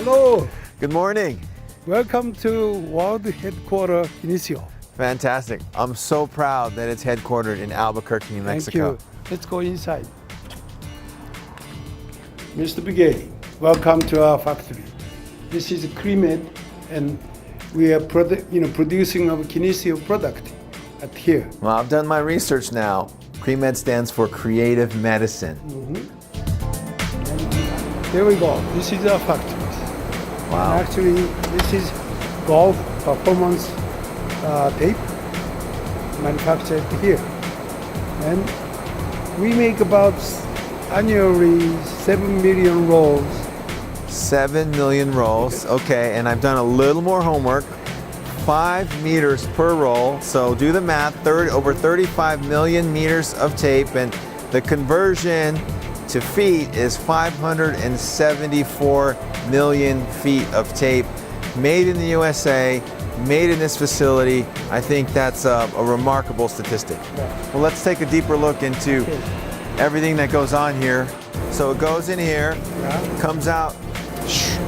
Hello. Good morning. Welcome to World Headquarters Kinesio. Fantastic. I'm so proud that it's headquartered in Albuquerque, New Mexico. Thank you. Let's go inside. Mr. Begay, welcome to our factory. This is Creamed, and we are producing our Kinesio product at here. Well, I've done my research now. Creamed stands for Creative Medicine. There we go. This is our factory. Wow. And actually, this is golf performance tape manufactured here. And we make about annually 7 million rolls. 7 million rolls. Okay, and I've done a little more homework. 5 meters per roll. So do the math, over 35 million meters of tape, and the conversion to feet is 574 million feet of tape made in the USA, made in this facility. I think that's a remarkable statistic. Yeah. Well, let's take a deeper look into everything that goes on here. So it goes in here, comes out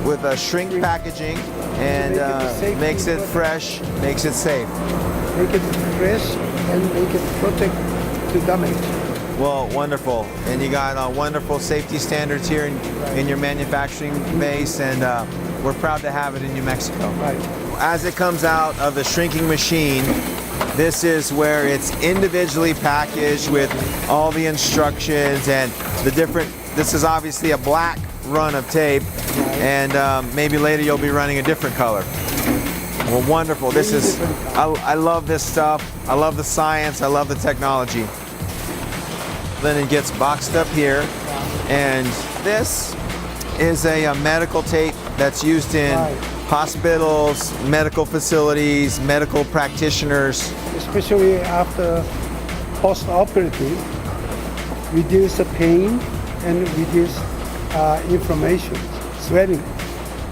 with a shrink packaging, and makes it fresh, makes it safe. Make it fresh and make it protect to damage. Well, wonderful. And you got wonderful safety standards here in your manufacturing base, and we're proud to have it in New Mexico. Right. As it comes out of the shrinking machine, this is where it's individually packaged with all the instructions and the different, this is obviously a black run of tape, and maybe later you'll be running a different color. Well, wonderful. This is, I love this stuff. I love the science. I love the technology. Then it gets boxed up here, and this is a medical tape that's used in hospitals, medical facilities, medical practitioners. Especially after post-operative, reduce the pain and reduce inflammation, swelling.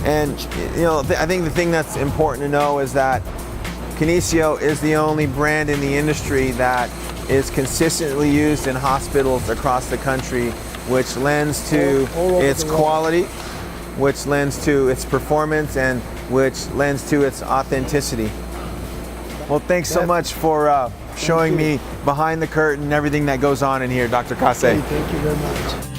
And you know, I think the thing that's important to know is that Kinesio is the only brand in the industry that is consistently used in hospitals across the country, which lends to its quality, which lends to its performance, and which lends to its authenticity. Well, thanks so much for showing me behind the curtain everything that goes on in here, Dr. Kase. Thank you very much.